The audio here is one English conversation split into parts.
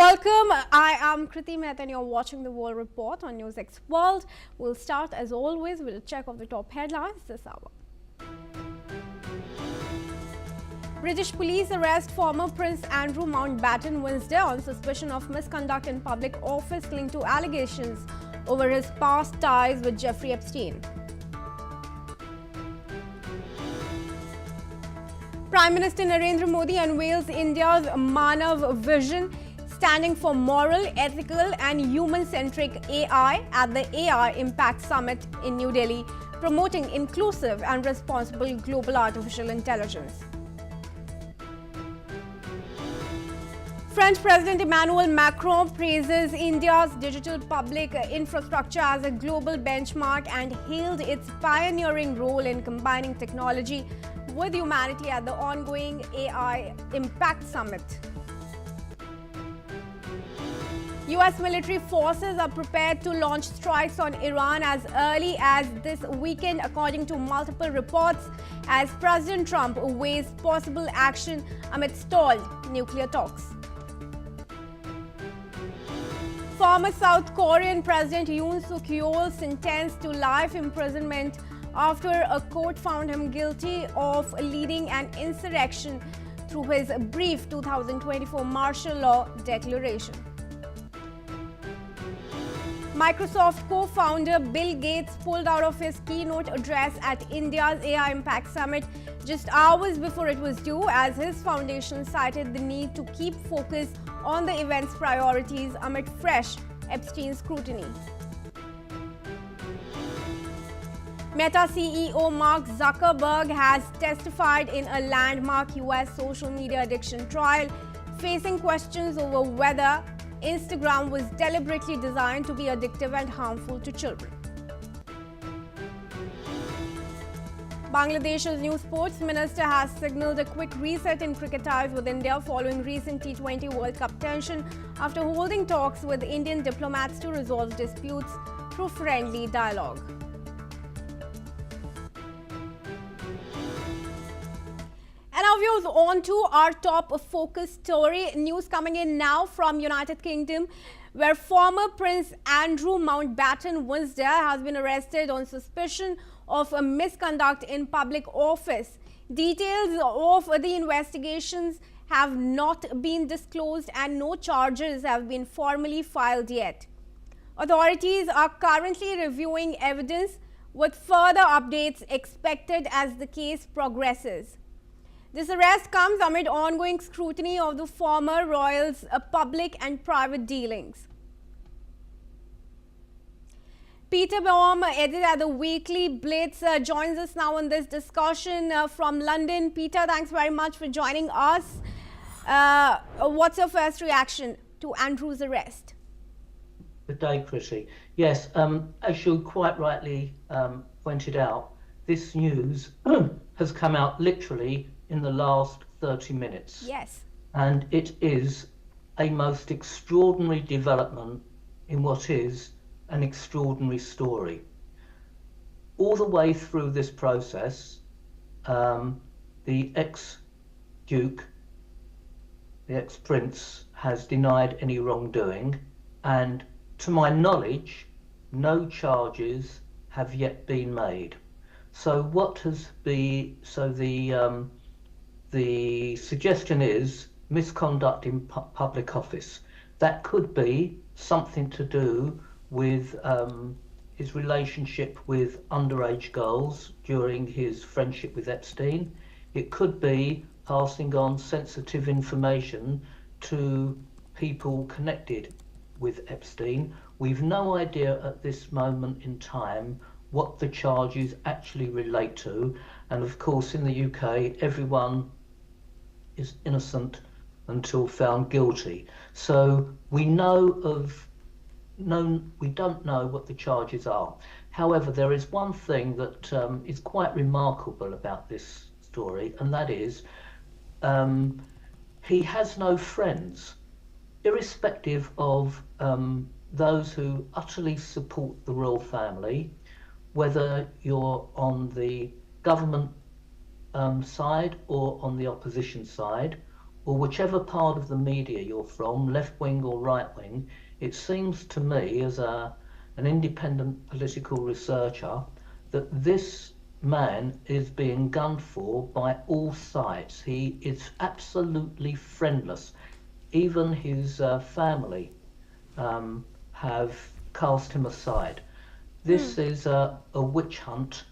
welcome. I am Kriti Mehta and you're watching the World Report on NewsX World. We'll start as always with a check of the top headlines this hour. British police arrest former Prince Andrew Mountbatten Wednesday on suspicion of misconduct in public office linked to allegations over his past ties with Jeffrey Epstein. Prime Minister Narendra Modi unveils India's Manav Vision, standing for moral, ethical and human-centric AI at the AI Impact Summit in New Delhi, promoting inclusive and responsible global artificial intelligence. French President Emmanuel Macron praises India's digital public infrastructure as a global benchmark and hailed its pioneering role in combining technology with humanity at the ongoing AI Impact Summit. US military forces are prepared to launch strikes on Iran as early as this weekend, according to multiple reports, as President Trump weighs possible action amid stalled nuclear talks. Former South Korean President Yoon Suk-yeol sentenced to life imprisonment after a court found him guilty of leading an insurrection through his brief 2024 martial law declaration. Microsoft co-founder Bill Gates pulled out of his keynote address at India's AI Impact Summit just hours before it was due, as his foundation cited the need to keep focus on the event's priorities amid fresh Epstein scrutiny. Meta CEO Mark Zuckerberg has testified in a landmark US social media addiction trial, facing questions over whether Instagram was deliberately designed to be addictive and harmful to children. Bangladesh's new sports minister has signaled a quick reset in cricket ties with India following recent T20 World Cup tension after holding talks with Indian diplomats to resolve disputes through friendly dialogue. And now viewers, on to our top focus story. News coming in now from United Kingdom, where former Prince Andrew Mountbatten Wednesday has been arrested on suspicion of a misconduct in public office. Details of the investigations have not been disclosed and no charges have been formally filed yet. Authorities are currently reviewing evidence, with further updates expected as the case progresses. This arrest comes amid ongoing scrutiny of the former royal's public and private dealings. Peter Baum, editor at the Weekly Blitz, joins us now in this discussion from London. Peter, thanks very much for joining us. What's your first reaction to Andrew's arrest? Good day, Kriti. Yes, as you quite rightly pointed out, this news has come out literally in the last 30 minutes. Yes. And it is a most extraordinary development in what is an extraordinary story. All the way through this process, the ex-Duke, the ex-Prince, has denied any wrongdoing, and to my knowledge, no charges have yet been made. So what has been, the suggestion is misconduct in public office. That could be something to do with his relationship with underage girls during his friendship with Epstein. It could be passing on sensitive information to people connected with Epstein. We've no idea at this moment in time what the charges actually relate to. And of course, in the UK, everyone is innocent until found guilty. So we we don't know what the charges are. However, there is one thing that is quite remarkable about this story, and that is he has no friends, irrespective of those who utterly support the royal family, whether you're on the government side or on the opposition side, or whichever part of the media you're from, left wing or right wing, it seems to me, as an independent political researcher, that this man is being gunned for by all sides. He is absolutely friendless. Even his family have cast him aside. This is a witch hunt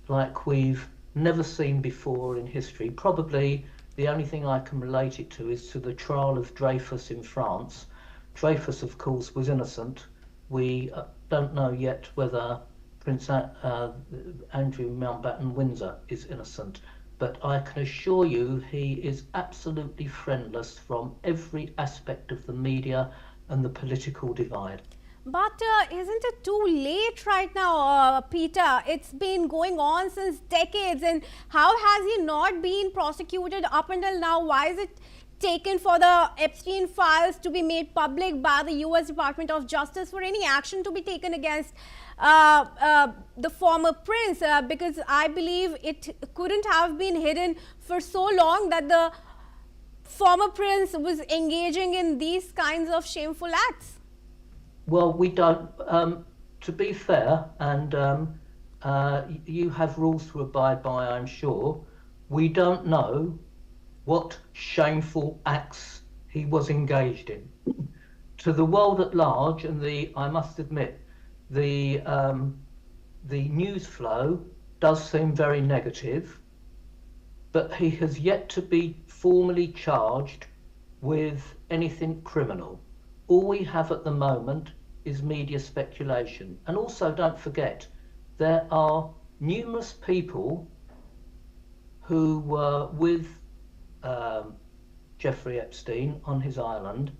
like we've never seen before in history. Probably the only thing I can relate it to is to the trial of Dreyfus in France. Dreyfus, of course, was innocent. We don't know yet whether Prince Andrew Mountbatten Windsor is innocent, but I can assure you he is absolutely friendless from every aspect of the media and the political divide. But isn't it too late right now, Peter? It's been going on since decades, and how has he not been prosecuted up until now? Why is it taken for the Epstein files to be made public by the US Department of Justice for any action to be taken against the former prince? Because I believe it couldn't have been hidden for so long that the former prince was engaging in these kinds of shameful acts. Well, we don't. To be fair, and you have rules to abide by, I'm sure. We don't know what shameful acts he was engaged in. To the world at large, and I must admit, the news flow does seem very negative, but he has yet to be formally charged with anything criminal. All we have at the moment is media speculation. And also, don't forget, there are numerous people who were with Jeffrey Epstein on his island,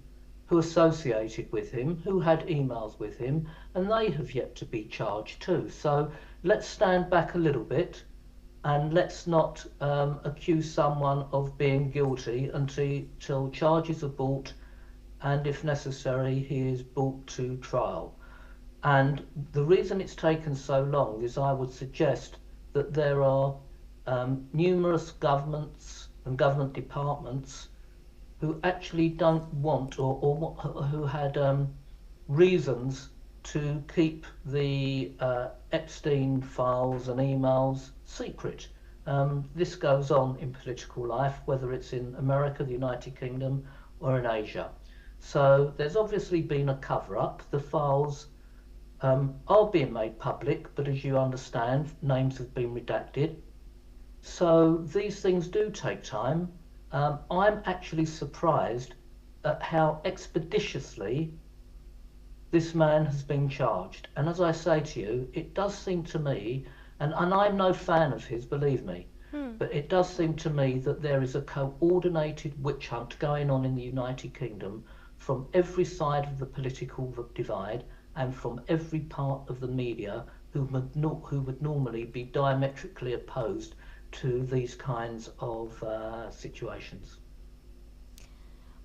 who associated with him, who had emails with him, and they have yet to be charged too. So let's stand back a little bit and let's not accuse someone of being guilty until charges are brought, and if necessary, he is brought to trial. And the reason it's taken so long is, I would suggest, that there are numerous governments and government departments who actually don't want, or who had reasons to keep the Epstein files and emails secret. This goes on in political life, whether it's in America, the United Kingdom, or in Asia. So there's obviously been a cover-up. The files are being made public, but as you understand, names have been redacted. So these things do take time. I'm actually surprised at how expeditiously this man has been charged. And as I say to you, it does seem to me, and I'm no fan of his, believe me, but it does seem to me that there is a coordinated witch hunt going on in the United Kingdom from every side of the political divide and from every part of the media who would normally be diametrically opposed to these kinds of situations.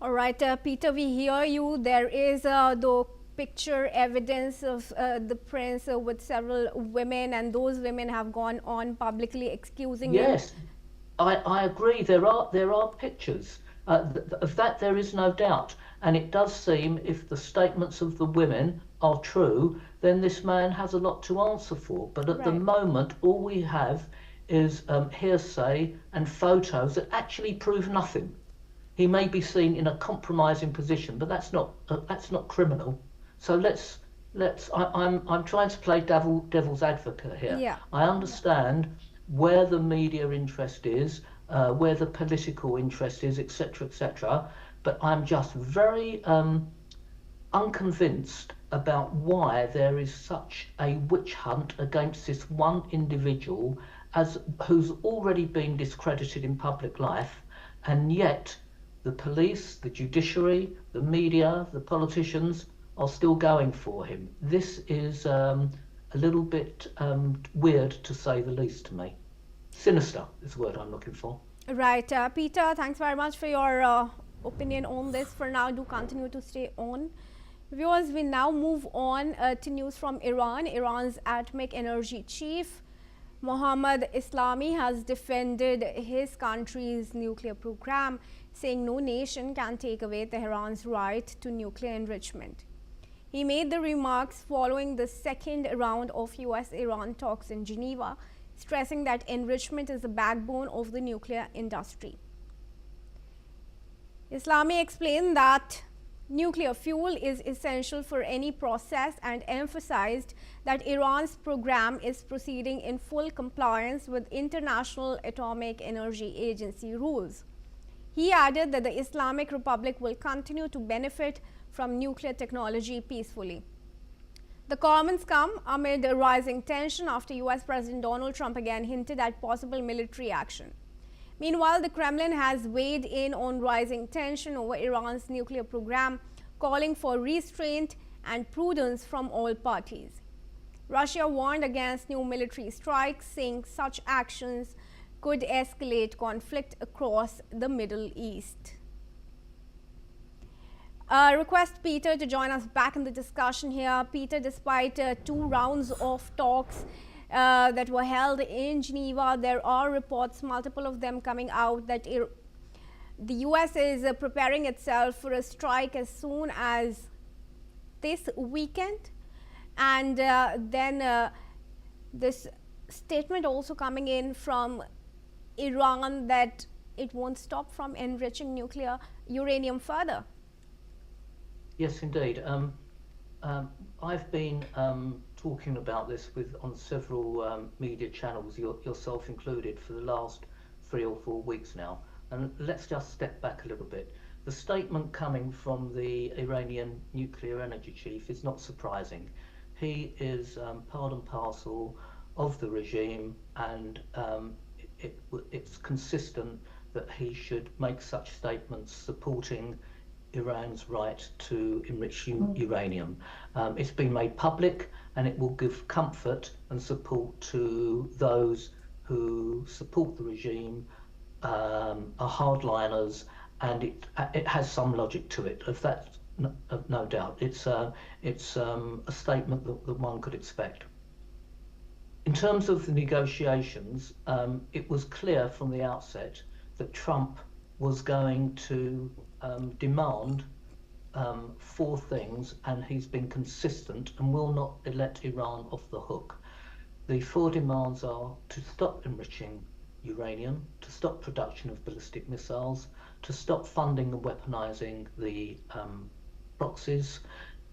All right, Peter, we hear you. There is the picture evidence of the prince with several women, and those women have gone on publicly excusing him. Yes, I agree. There are pictures of that. There is no doubt, and it does seem, if the statements of the women are true, then this man has a lot to answer for. But at the moment, all we have is hearsay and photos that actually prove nothing. He may be seen in a compromising position, but that's not criminal. So I'm trying to play devil's advocate here. Yeah. I understand where the media interest is, where the political interest is, etc., etc. But I'm just very unconvinced about why there is such a witch hunt against this one individual, who's already been discredited in public life, and yet the police, the judiciary, the media, the politicians are still going for him. This is a little bit weird, to say the least, to me. Sinister is the word I'm looking for. Right. Peter, thanks very much for your opinion on this. For now, do continue to stay on. Viewers, we now move on to news from Iran. Iran's atomic energy chief Mohammad Eslami has defended his country's nuclear program, saying no nation can take away Tehran's right to nuclear enrichment. He made the remarks following the second round of US-Iran talks in Geneva, stressing that enrichment is the backbone of the nuclear industry. Eslami explained that nuclear fuel is essential for any process and emphasized that Iran's program is proceeding in full compliance with International Atomic Energy Agency rules. He added that the Islamic Republic will continue to benefit from nuclear technology peacefully. The comments come amid a rising tension after US President Donald Trump again hinted at possible military action. Meanwhile, the Kremlin has weighed in on rising tension over Iran's nuclear program, calling for restraint and prudence from all parties. Russia warned against new military strikes, saying such actions could escalate conflict across the Middle East. Request Peter to join us back in the discussion here. Peter, despite two rounds of talks that were held in Geneva, there are reports, multiple of them coming out, that the US is preparing itself for a strike as soon as this weekend. And then this statement also coming in from Iran that it won't stop from enriching nuclear uranium further. Yes, indeed. I've been talking about this on several media channels, yourself included, for the last 3 or 4 weeks now. And let's just step back a little bit. The statement coming from the Iranian nuclear energy chief is not surprising. He is part and parcel of the regime, and it's consistent that he should make such statements supporting Iran's right to enrich uranium. It's been made public, and it will give comfort and support to those who support the regime, are hardliners, and it has some logic to it. Of that, no doubt. It's a statement that one could expect. In terms of the negotiations, it was clear from the outset that Trump was going to demand 4 things, and he's been consistent and will not let Iran off the hook. The 4 demands are to stop enriching uranium, to stop production of ballistic missiles, to stop funding and weaponizing the proxies,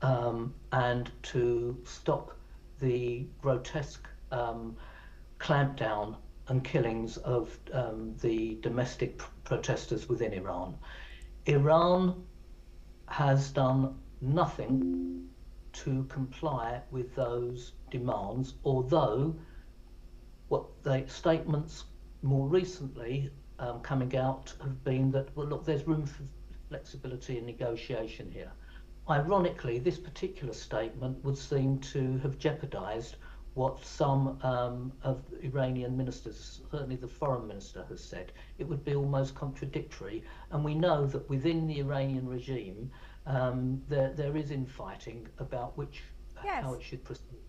and to stop the grotesque clampdown and killings of the domestic protesters within Iran. Iran has done nothing to comply with those demands, although what the statements more recently coming out have been that, well, look, there's room for flexibility and negotiation here. Ironically, this particular statement would seem to have jeopardized what some of the Iranian ministers, certainly the foreign minister, has said. It would be almost contradictory, and we know that within the Iranian regime there is infighting about how it should proceed.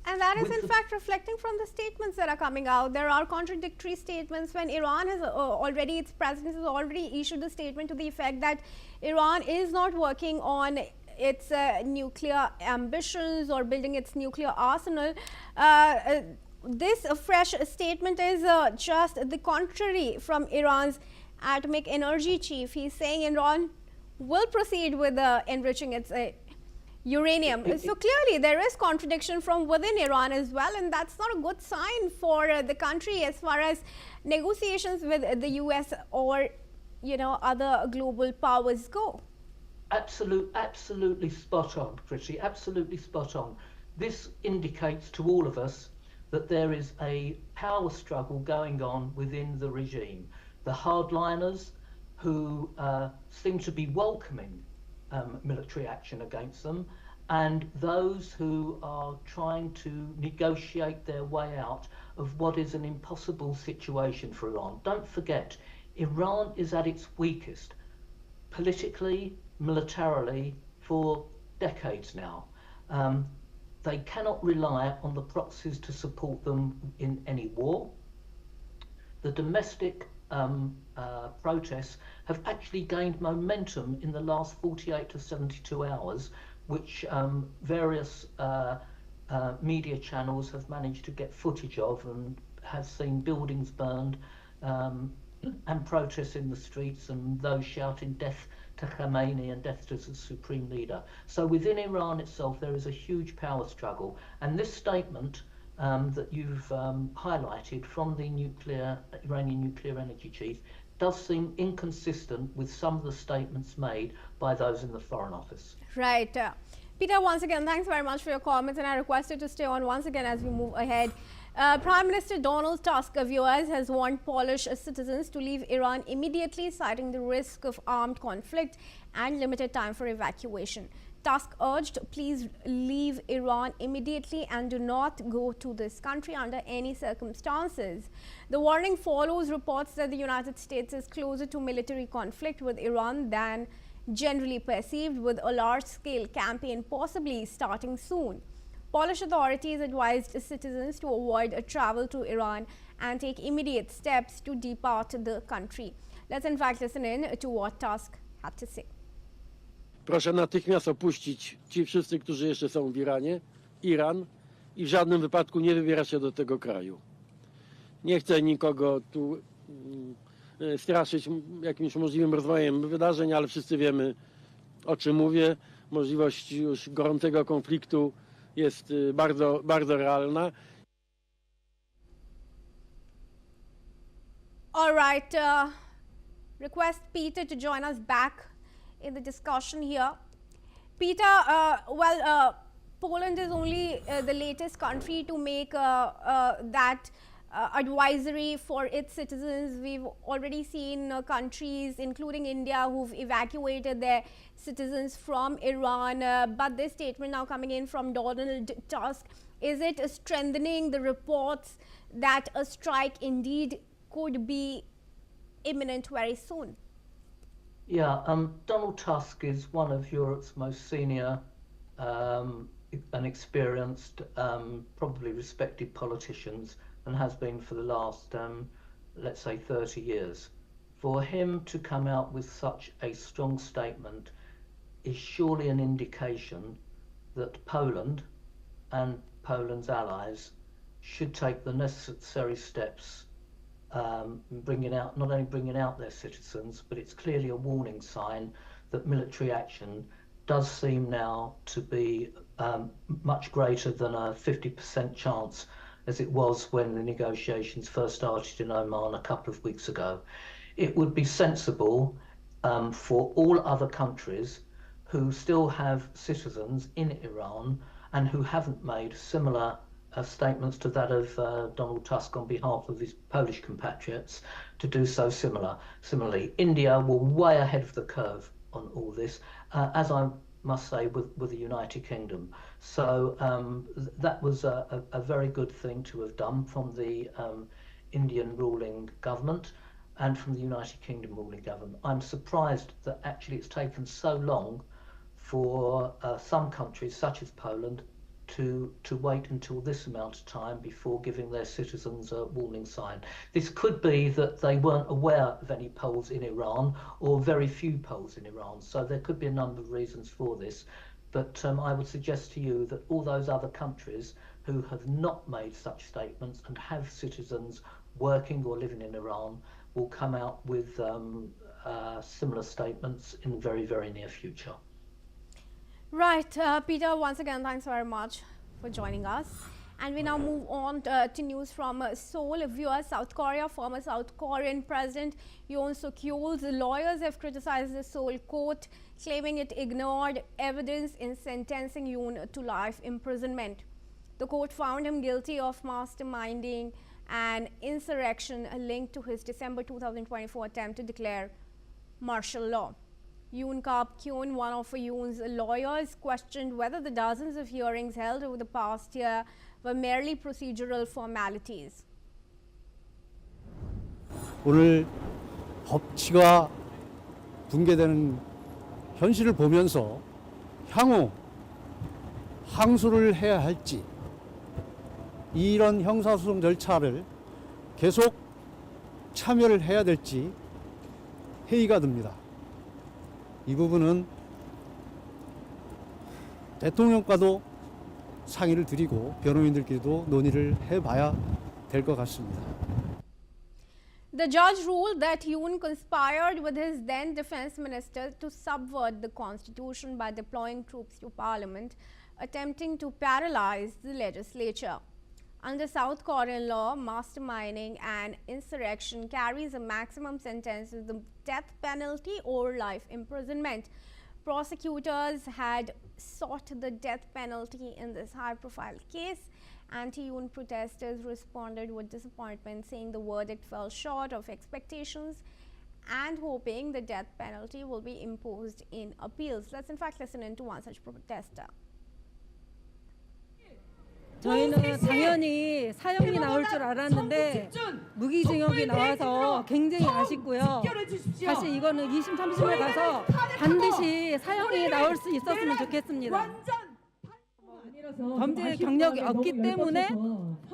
And that is in fact reflecting from the statements that are coming out. There are contradictory statements when Iran has its president has already issued a statement to the effect that Iran is not working on its nuclear ambitions or building its nuclear arsenal. This fresh statement is just the contrary from Iran's atomic energy chief. He's saying Iran will proceed with enriching its uranium. So clearly there is contradiction from within Iran as well, and that's not a good sign for the country as far as negotiations with the US or other global powers go. Absolutely spot on, Priti, absolutely spot on. This indicates to all of us that there is a power struggle going on within the regime. The hardliners who seem to be welcoming military action against them, and those who are trying to negotiate their way out of what is an impossible situation for Iran. Don't forget, Iran is at its weakest politically, militarily, for decades now. they cannot rely on the proxies to support them in any war. The domestic protests have actually gained momentum in the last 48 to 72 hours, which various media channels have managed to get footage of, and have seen buildings burned and protests in the streets, and those shouting death to Khamenei and death to the supreme leader. So within Iran itself there is a huge power struggle, and this statement that you've highlighted from the Iranian nuclear energy chief does seem inconsistent with some of the statements made by those in the Foreign Office. Right. Peter, once again, thanks very much for your comments, and I request you to stay on once again as we move ahead. Prime Minister Donald Tusk, viewers, has warned Polish citizens to leave Iran immediately, citing the risk of armed conflict and limited time for evacuation. Tusk urged, please leave Iran immediately and do not go to this country under any circumstances. The warning follows reports that the United States is closer to military conflict with Iran than generally perceived, with a large-scale campaign possibly starting soon. Polish authorities advised citizens to avoid travel to Iran and take immediate steps to depart the country. Let's in fact listen in to what Tusk had to say. Proszę natychmiast opuścić ci wszyscy, którzy jeszcze są w Iran i w żadnym wypadku nie wybierać się do tego kraju. Nie chcę nikogo tu straszyć jakimś możliwym rozwojem wydarzeń, ale wszyscy wiemy, o czym mówię. Możliwość już gorącego konfliktu jest bardzo, bardzo realna. All right, request Peter to join us back in the discussion here. Peter, Poland is only the latest country to make that advisory for its citizens. We've already seen countries, including India, who've evacuated their citizens from Iran. But this statement now coming in from Donald Tusk, is it strengthening the reports that a strike indeed could be imminent very soon? Yeah, Donald Tusk is one of Europe's most senior and experienced, probably respected politicians, and has been for the last, let's say, 30 years. For him to come out with such a strong statement is surely an indication that Poland and Poland's allies should take the necessary steps, not only bringing out their citizens, but it's clearly a warning sign that military action does seem now to be much greater than a 50% chance, as it was when the negotiations first started in Oman a couple of weeks ago. It would be sensible for all other countries who still have citizens in Iran and who haven't made similar statements to that of Donald Tusk on behalf of his Polish compatriots to do so similarly. India were way ahead of the curve on all this, as I must say, with the United Kingdom. So that was a very good thing to have done from the Indian ruling government and from the United Kingdom ruling government. I'm surprised that actually it's taken so long for some countries, such as Poland, to wait until this amount of time before giving their citizens a warning sign. This could be that they weren't aware of any Poles in Iran, or very few Poles in Iran, so there could be a number of reasons for this. But I would suggest to you that all those other countries who have not made such statements and have citizens working or living in Iran will come out with similar statements in the very, very near future. Right, Peter, once again, thanks very much for joining us. And we now move on to news from Seoul. Viewers, South Korea, former South Korean President Yoon Suk-yeol's lawyers have criticized the Seoul court, claiming it ignored evidence in sentencing Yoon to life imprisonment. The court found him guilty of masterminding an insurrection linked to his December 2024 attempt to declare martial law. Yoon Kap-kyun, one of Yoon's lawyers, questioned whether the dozens of hearings held over the past year were merely procedural formalities. 오늘 법치가 붕괴되는 현실을 보면서 향후 항소를 해야 할지 이런 형사소송 절차를 계속 참여를 해야 될지 회의가 듭니다. 이 부분은 대통령과도 상의를 드리고 변호인들끼리도 논의를 해봐야 될 것 같습니다. The judge ruled that Yoon conspired with his then defense minister to subvert the constitution by deploying troops to parliament, attempting to paralyze the legislature. Under South Korean law, masterminding an insurrection carries a maximum sentence of the death penalty or life imprisonment. Prosecutors had sought the death penalty in this high-profile case. Anti-Yoon protesters responded with disappointment, saying the verdict fell short of expectations and hoping the death penalty will be imposed in appeals. Let's in fact listen in to one such protester. 저희는 당연히 사형이 나올 줄 알았는데 무기징역이 나와서 굉장히 아쉽고요. 사실 이거는 2심, 3심에 가서 반드시 사형이 나올 수 있었으면 좋겠습니다. 범죄 경력이 없기 때문에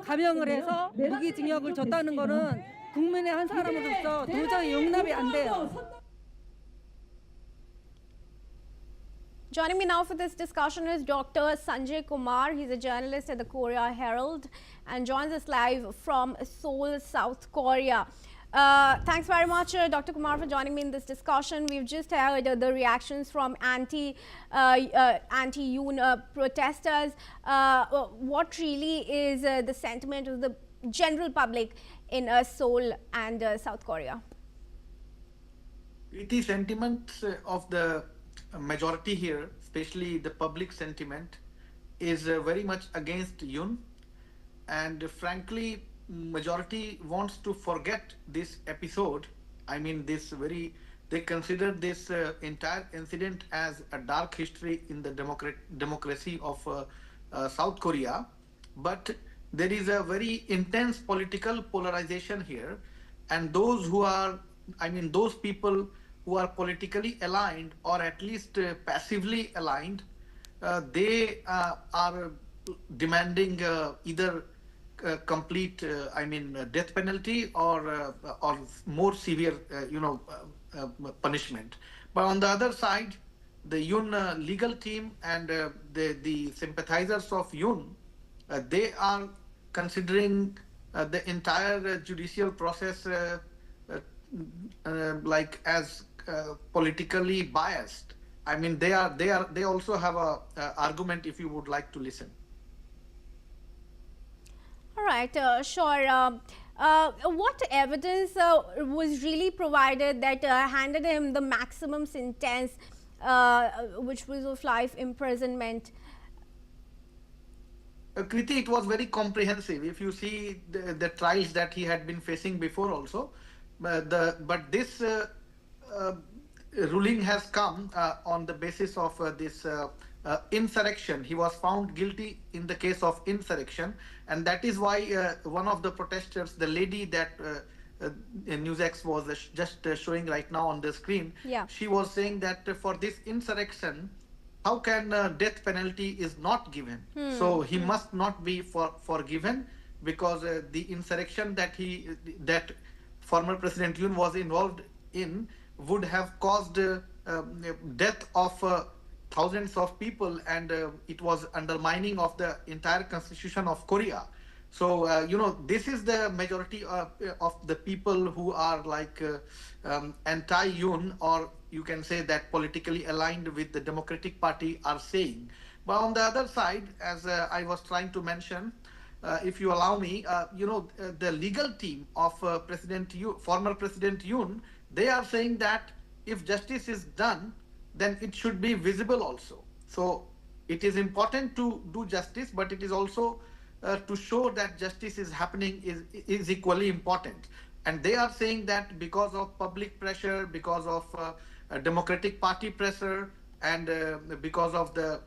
감형을 해서 무기징역을 줬다는 거는 국민의 한 사람으로서 도저히 용납이 안 돼요. Joining me now for this discussion is Dr. Sanjay Kumar. He's a journalist at the Korea Herald and joins us live from Seoul, South Korea. Thanks very much, Dr. Kumar, for joining me in this discussion. We've just heard the reactions from anti-Yoon protesters. What really is the sentiment of the general public in Seoul and South Korea? It is sentiments of the majority here, especially the public sentiment, is very much against Yoon, and frankly, majority wants to forget this episode. I mean, they consider this entire incident as a dark history in the democracy of South Korea. But there is a very intense political polarization here, and those people who are politically aligned or at least passively aligned, they are demanding either complete, death penalty or more severe, punishment. But on the other side, the Yoon legal team and the sympathizers of Yoon, they are considering the entire judicial process like as politically biased. I mean, they also have a argument if you would like to listen. All right, sure. What evidence was really provided that handed him the maximum sentence, which was of life imprisonment? Kriti, it was very comprehensive. If you see the trials that he had been facing before also, but this ruling has come on the basis of this insurrection. He was found guilty in the case of insurrection, and that is why one of the protesters, the lady that NewsX was just showing right now on the screen, yeah, she was saying that for this insurrection, how can death penalty is not given? So he must not be forgiven, because the insurrection that former President Yoon was involved in would have caused death of thousands of people, and it was undermining of the entire constitution of Korea. So, this is the majority of the people who are like anti-Yoon, or you can say that politically aligned with the Democratic Party are saying. But on the other side, as I was trying to mention, if you allow me, the legal team of former President Yoon, they are saying that if justice is done, then it should be visible also. So it is important to do justice, but it is also to show that justice is happening is equally important. And they are saying that because of public pressure, because of Democratic Party pressure, and because of the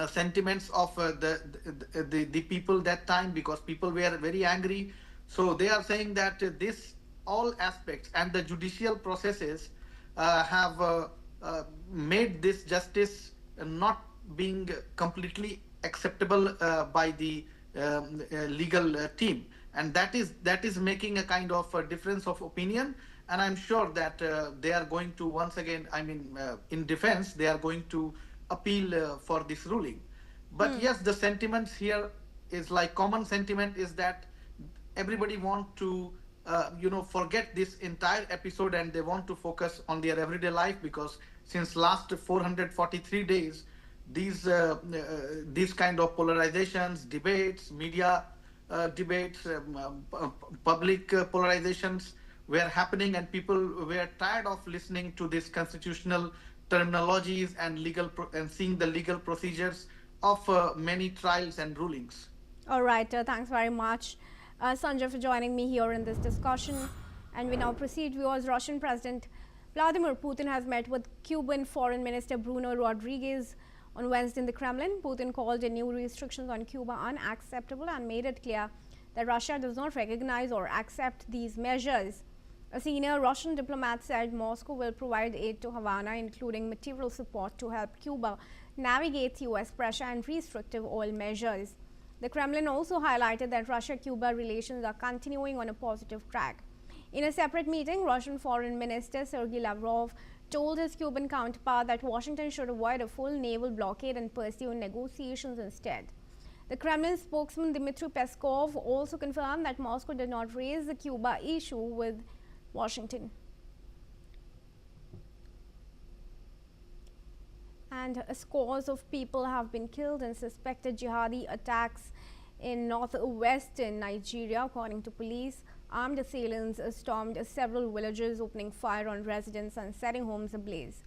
sentiments of the people that time, because people were very angry. So they are saying that this all aspects and the judicial processes have made this justice not being completely acceptable by the legal team, and that is making a kind of a difference of opinion. And I'm sure that they are going to once again, I mean, in defense, they are going to appeal for this ruling. But yes, the sentiments here is like common sentiment is that everybody want to forget this entire episode, and they want to focus on their everyday life, because since last 443 days these kind of polarizations, debates, media debates, public polarizations were happening, and people were tired of listening to this constitutional terminologies and and seeing the legal procedures of many trials and rulings. All right, thanks very much, Sanjay, for joining me here in this discussion. And we now proceed. Viewers, Russian President Vladimir Putin has met with Cuban Foreign Minister Bruno Rodriguez on Wednesday in the Kremlin. Putin called the new restrictions on Cuba unacceptable and made it clear that Russia does not recognize or accept these measures. A senior Russian diplomat said Moscow will provide aid to Havana, including material support to help Cuba navigate US pressure and restrictive oil measures. The Kremlin also highlighted that Russia-Cuba relations are continuing on a positive track. In a separate meeting, Russian Foreign Minister Sergei Lavrov told his Cuban counterpart that Washington should avoid a full naval blockade and pursue negotiations instead. The Kremlin spokesman Dmitry Peskov also confirmed that Moscow did not raise the Cuba issue with Washington. And scores of people have been killed in suspected jihadi attacks in northwestern Nigeria, according to police. Armed assailants stormed several villages, opening fire on residents and setting homes ablaze.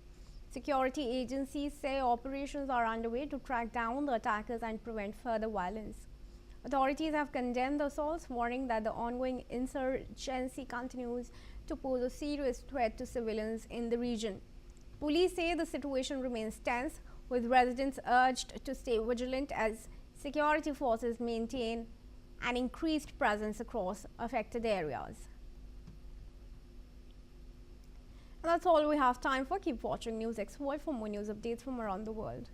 Security agencies say operations are underway to track down the attackers and prevent further violence. Authorities have condemned the assaults, warning that the ongoing insurgency continues to pose a serious threat to civilians in the region. Police say the situation remains tense, with residents urged to stay vigilant as security forces maintain an increased presence across affected areas. And that's all we have time for. Keep watching NewsX World for more news updates from around the world.